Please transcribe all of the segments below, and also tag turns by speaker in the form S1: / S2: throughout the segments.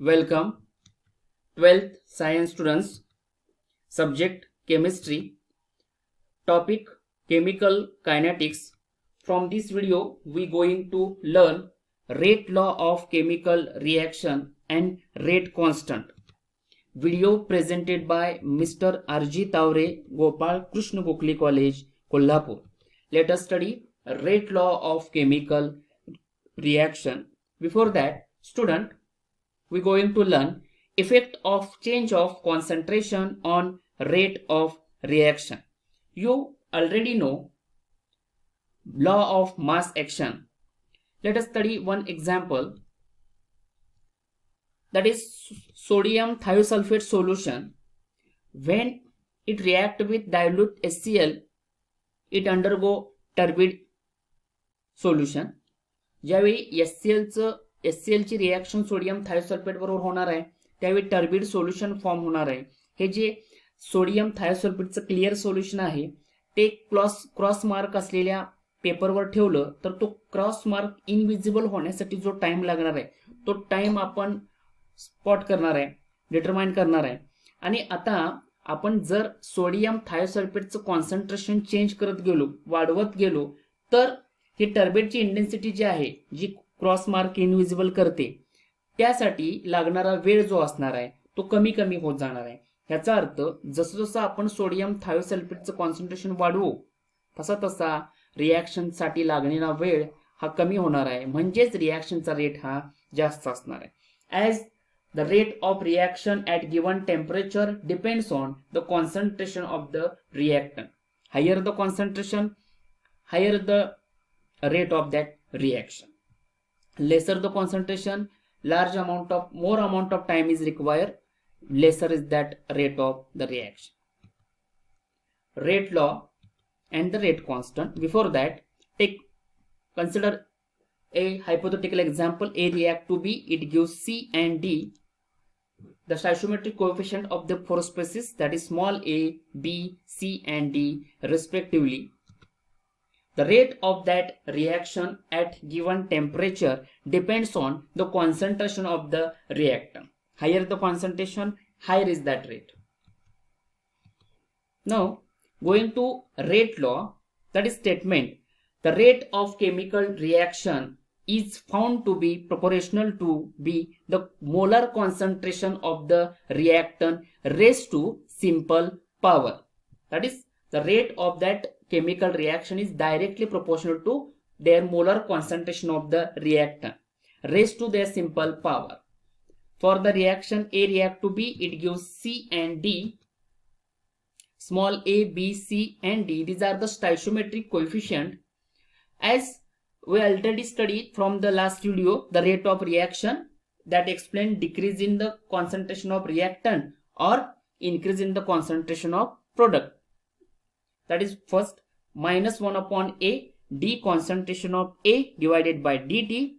S1: Welcome 12th science students. Subject chemistry. Topic chemical kinetics. From this video we going to learn rate law of chemical reaction and rate constant. Video presented by Mr. R.G. Tavre, Gopal Krishna Gokhale College, Kolhapur. Let us study rate law of chemical reaction. Before that, student, we going to learn effect of change of concentration on rate of reaction. You already know law of mass action. Let us study one example, that is sodium thiosulfate solution. When it react with dilute HCl, it undergo turbid solution. ज्यावेळी HCl ची reaction sodium thiosulphate बरोबर होणार आहे त्यावेळी turbid solution form होणार आहे. हे जे sodium थायोसल्फेटचं clear solution आहे ते क्रॉस मार्क असलेल्या पेपरवर ठेवलं तर तो क्रॉस मार्क इनविजिबल होण्यासाठी जो टाइम लागणार आहे तो टाइम आपण स्पॉट करणार आहे, डिटरमाइन करणार आहे. आणि आता आपण जर सोडियम थायोसल्फेटचं कॉन्सन्ट्रेशन चेंज करत गेलो, वाढवत गेलो, तर ही टर्बिडची इंटेन्सिटी जी आहे जी क्रॉस मार्क इनविजिबल करते त्यासाठी लागणारा वेळ जो असणार आहे तो कमी कमी होत जाणार आहे. याचा अर्थ जसं जसं आपण सोडियम थायोसल्फेटचं कॉन्सन्ट्रेशन वाढवू तसा तसा रिॲक्शनसाठी लागणारा वेळ हा कमी होणार आहे, म्हणजेच रिॲक्शनचा रेट हा जास्त असणार आहे. As the rate of reaction at given temperature depends on the concentration of the reactant. Higher the concentration, higher the rate of that reaction. Lesser the concentration, more amount of time is required, lesser is that rate of the reaction. Rate law and the rate constant. Before that, consider a hypothetical example. A react to B, it gives C and D. The stoichiometric coefficient of the four species, that is small a, b, c and d respectively. The rate of that reaction at given temperature depends on the concentration of the reactant. Higher the concentration, higher is that rate. Now going to rate law, that is statement, the rate of chemical reaction is found to be proportional to be the molar concentration of the reactant raised to simple power. That is, the rate of that chemical reaction is directly proportional to their molar concentration of the reactant raised to their simple power. For the reaction A react to B, it gives C and D. Small a, b, c and d, these are the stoichiometric coefficient. As we already studied from the last video, the rate of reaction that explained decrease in the concentration of reactant or increase in the concentration of product. That is first minus 1 upon A, D concentration of A divided by dt.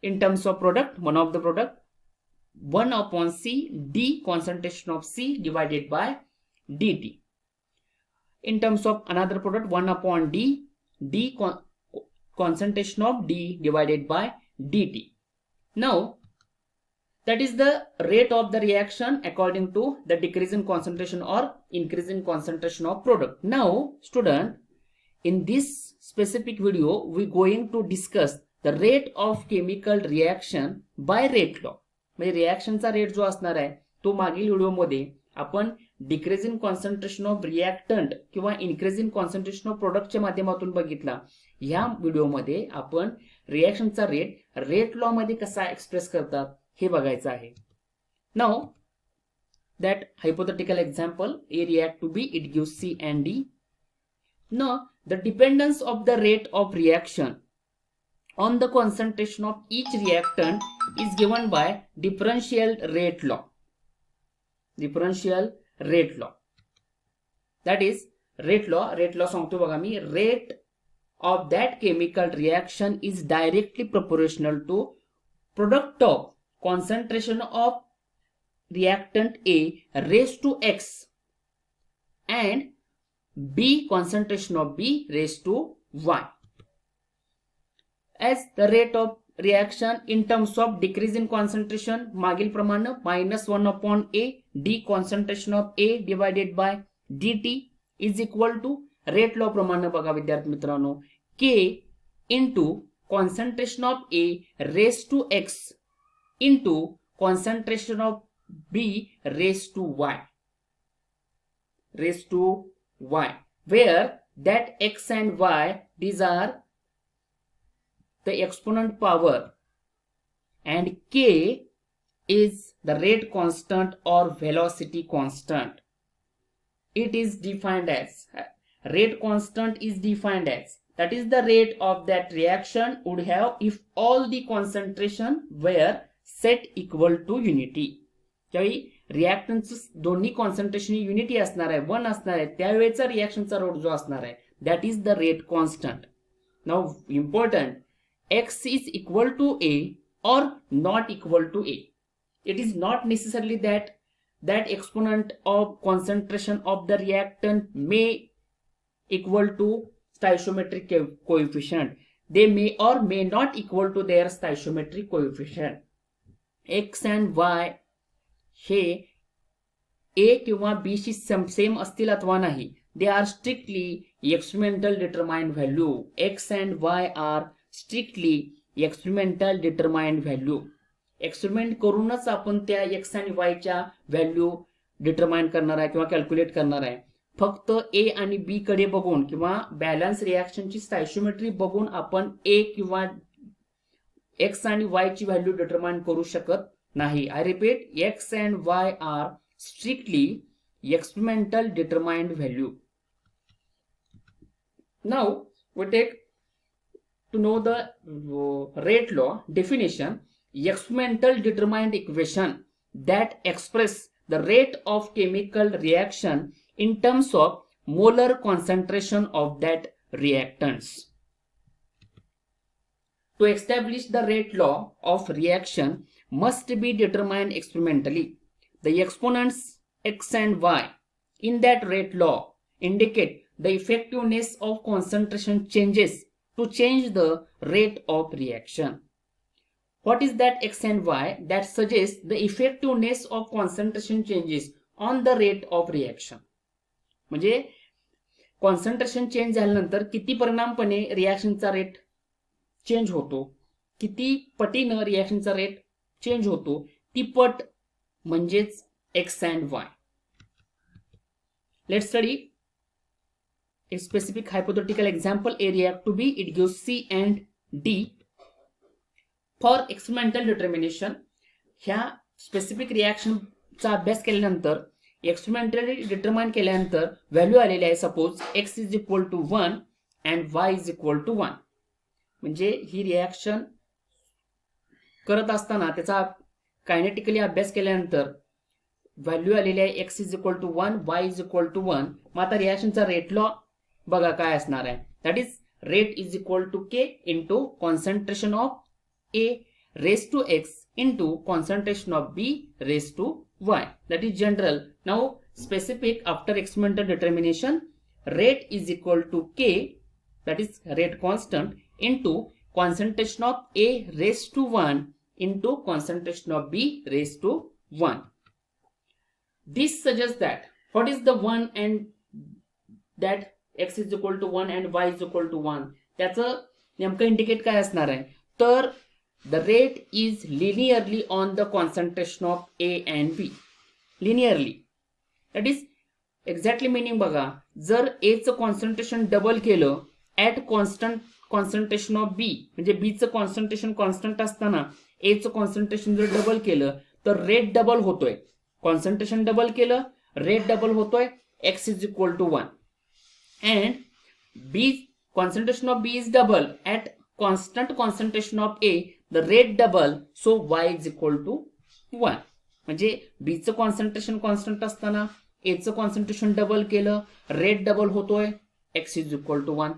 S1: In terms of product, one of the product, 1 upon C, D concentration of C divided by dt. In terms of another product, 1 upon D, D concentration of D divided by dt. Now that is the rate of the reaction according to the decrease in concentration or increase in concentration of product. Now student, in this specific video we going to discuss the rate of chemical reaction by rate law. म्हणजे रिॲक्शनचा rate जो असणार आहे तो मागील व्हिडिओमध्ये आपण decrease in concentration of reactant किंवा increase in concentration of प्रोडक्टच्या माध्यमातून बघितला. ह्या व्हिडिओमध्ये आपण रिॲक्शनचा रेट लॉ मध्ये कसा एक्सप्रेस करतात हे बघायचं आहे. Now that hypothetical example, A react to B, it gives C and D. Now the dependence of the rate of reaction on the concentration of each reactant is given by differential rate law. Differential rate law, that is rate law सांगतो बघा मी, rate of that chemical reaction is directly proportional to product of concentration of reactant A raised to X and B concentration of B raised to Y. As the rate of reaction in terms of decrease in concentration मागील प्रमाणे -1/a d concentration of A divided by dt is equal to rate law प्रमाणे बघा विद्यार्थी मित्रांनो k into concentration of A raise to x into concentration of b raise to y where that x and y these are the exponent power and k is the rate constant or velocity constant. It is defined as rate constant is defined as that is the rate of that reaction would have if all the concentration were set equal to unity. ज्यावेळी reactance दोन्ही concentration unity असणार आहे 1 असणार आहे त्यावेळेचा रिॲक्शनचा rate जो असणार आहे that is the rate constant. Now important x is equal to a or not equal to a. It is not necessarily that exponent of concentration of the reactant may equal to stoichiometric coefficient. They may or may not equal to their stoichiometric coefficient. x and y हे a किंवा b शी same असतील अथवा नाही. They are strictly experimental determined value. x and y are strictly experimental determined value. Experiment करूनच आपण त्या x आणि y च्या व्हॅल्यू डिटरमाइन करणार आहे किंवा कॅल्क्युलेट करणार आहे. फक्त a आणि b कडे बघून किंवा बॅलन्स रिॲक्शनची स्टॉइचियोमेट्री बघून आपण a किंवा x आणि y ची व्हॅल्यू डिटरमाइन करू शकत नाही. I repeat, x and y are strictly experimental determined value. Now we take to know the rate law definition. Experimental determined equation that express the rate of chemical reaction in terms of molar concentration of that reactants. To establish the rate law of reaction must be determined experimentally. The exponents x and y in that rate law indicate the effectiveness of concentration changes to change the rate of reaction. What is that x and y that suggests the effectiveness of concentration changes on the rate of reaction? म्हणजे concentration change झाल्यानंतर किती परिणामपणे रिॲक्शनचा rate change होतो, किती पटीनं रिॲक्शनचा rate change होतो ती पट म्हणजेच x and y. Let's study a specific hypothetical example. A react to B, it gives C and D. For experimental determination, ह्या स्पेसिफिक रिॲक्शनचा अभ्यास केल्यानंतर एक्सपेरिमेंटली डिटरमाइन केल्यानंतर व्हॅल्यू आलेली आहे. Suppose x is equal to 1 and y is equal to 1. म्हणजे ही reaction करत असताना त्याचा कायनेटिकली अभ्यास केल्यानंतर व्हॅल्यू आलेली आहे x is equal to 1 y is equal to 1. मग आता रिॲक्शनचा रेट लॉ बघा काय असणार आहे. That is rate is equal to k into concentration of a raise to x into concentration of b raise to y. That is general. Now specific after experimental determination rate is equal to k that is rate constant into concentration of A raised to 1 into concentration of B raised to 1. This suggests that what is the 1 and that x is equal to 1 and y is equal to 1 त्याचं नेमकं indicate काय असणार आहे तर the rate is linearly on the concentration of A and B. Linearly. That is exactly meaning बघा जर A चं concentration double केलं at constant concentration of B म्हणजे बी चं कॉन्सन्ट्रेशन कॉन्स्टंट असताना ए चं कॉन्सन्ट्रेशन जर डबल केलं तर रेट डबल होतोय. कॉन्सन्ट्रेशन डबल केलं रेट डबल होतोय. X is equal to 1 and B concentration of B is double at constant concentration of A the rate double so y is equal to 1. म्हणजे B चं concentration constant असताना A चं concentration double केलं rate double होतोय. X is equal to 1.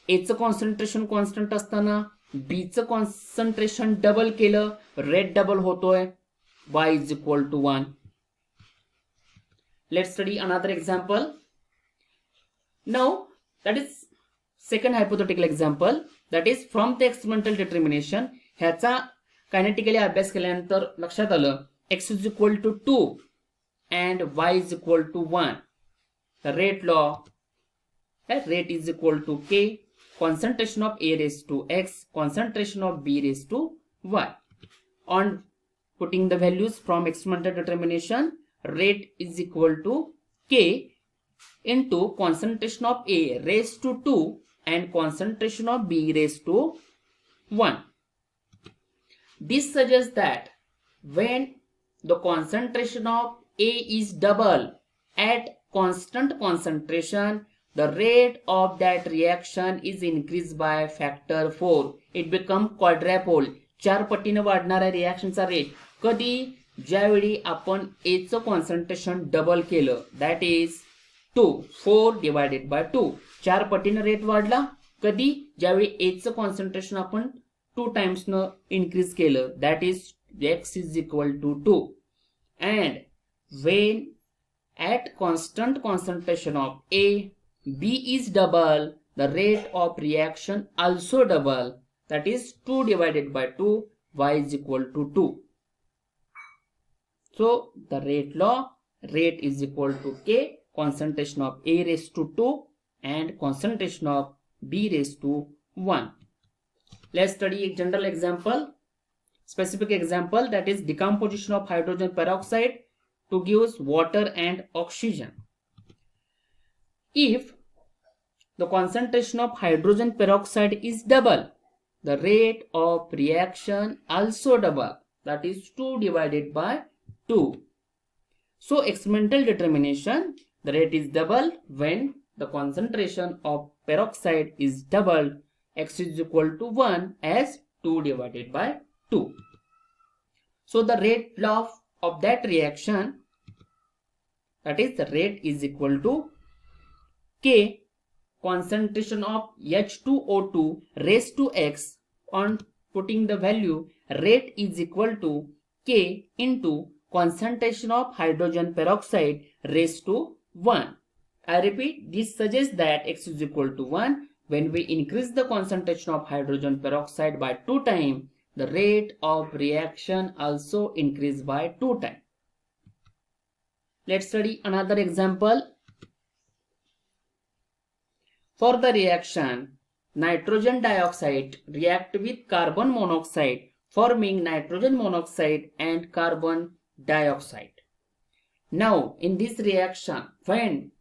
S1: A चं concentration constant असताना B चं concentration double केलं रेट डबल होतोय. y is equal to 1. Let's study another example. Now that is second hypothetical example. That is from the experimental determination ह्याचा kinetically अभ्यास केल्यानंतर लक्षात आलं x is equal to 2 and y is equal to 1. The rate law, rate is equal to k, concentration of A raised to x, concentration of B raised to y. On putting the values from experimental determination, rate is equal to k into concentration of A raised to 2 and concentration of B raised to 1. This suggests that when the concentration of A is double at constant concentration, the rate of that reaction is increased by factor 4. It becomes quadruple. 4 पटीने वाढणाऱ्या रिॲक्शनचा rate कधी ज्यावेळी आपण A चं concentration double केलं, that is 2, 4 divided by 2. 4 पटीने rate वाढला कधी ज्यावेळी A चं कॉन्सन्ट्रेशन आपण 2 टाइम्स न इन्क्रीज केलं, that is x is equal to 2. And when at constant concentration of A, B is double, the rate of reaction also double, that is 2 divided by 2, y is equal to 2. So the rate law, rate is equal to k, concentration of A raised to 2 and concentration of B raised to 1. Let's study a general example, specific example, that is decomposition of hydrogen peroxide to give water and oxygen. If the concentration of hydrogen peroxide is double, the rate of reaction also double, that is 2 divided by 2. So experimental determination, the rate is double when the concentration of peroxide is doubled, x is equal to 1 as 2 divided by 2. So the rate law of that reaction, that is the rate is equal to k concentration of H2O2 raised to x. On putting the value, rate is equal to k into concentration of hydrogen peroxide raised to 1. I repeat, this suggests that x is equal to 1 when we increase the concentration of hydrogen peroxide by 2 times. The rate of reaction also increase by 2 times. Let's study another example. For the reaction, nitrogen dioxide react with carbon monoxide, forming nitrogen monoxide and carbon dioxide. Now, in this reaction, when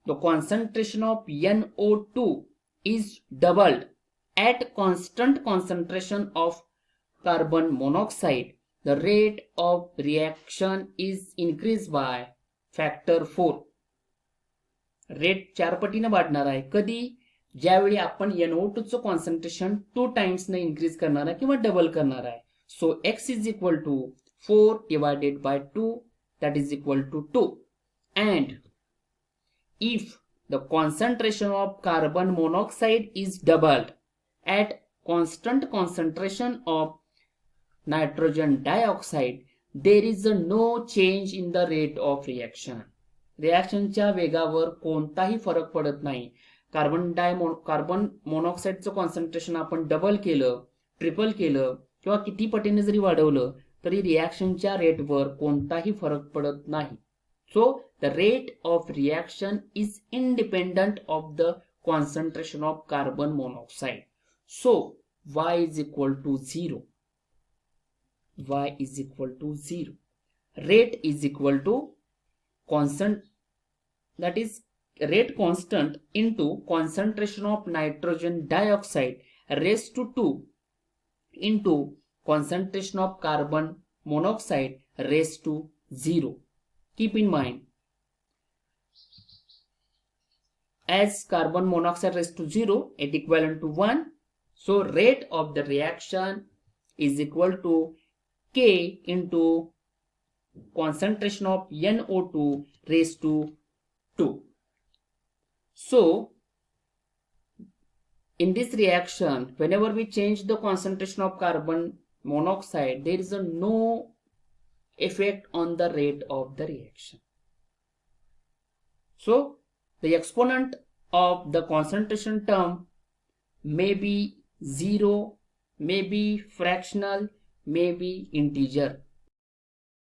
S1: the concentration of NO2 is doubled at constant concentration of carbon monoxide, the rate of reaction is increased by factor 4. Rate 4 पटीने वाढणार आहे कधी ज्यावेळी आपण NO2 चं concentration 2 times ने increase करणार आहे किंवा डबल करणार आहे. So x is equal to 4 divided by 2, that is equal to 2. And if the concentration of carbon monoxide is doubled at constant concentration of nitrogen dioxide, there is no change in the rate of reaction. रिॲक्शनच्या वेगावर कोणताही फरक पडत नाही. Carbon मोनॉक्साईडचं concentration आपण double केलं, triple केलं किंवा किती पटीने जरी वाढवलं तरी रिॲक्शनच्या रेटवर कोणताही फरक पडत नाही. So the rate of reaction is independent of the concentration of carbon monoxide. So y is equal to 0. Y is equal to 0. Rate is equal to constant, that is rate constant into concentration of nitrogen dioxide raised to 2 into concentration of carbon monoxide raised to 0. Keep in mind, as carbon monoxide raised to 0, it equivalent to 1. So rate of the reaction is equal to k into concentration of NO2 raised to 2. So in this reaction, whenever we change the concentration of carbon monoxide, there is no effect on the rate of the reaction. So the exponent of the concentration term may be 0, may be fractional, may be integer.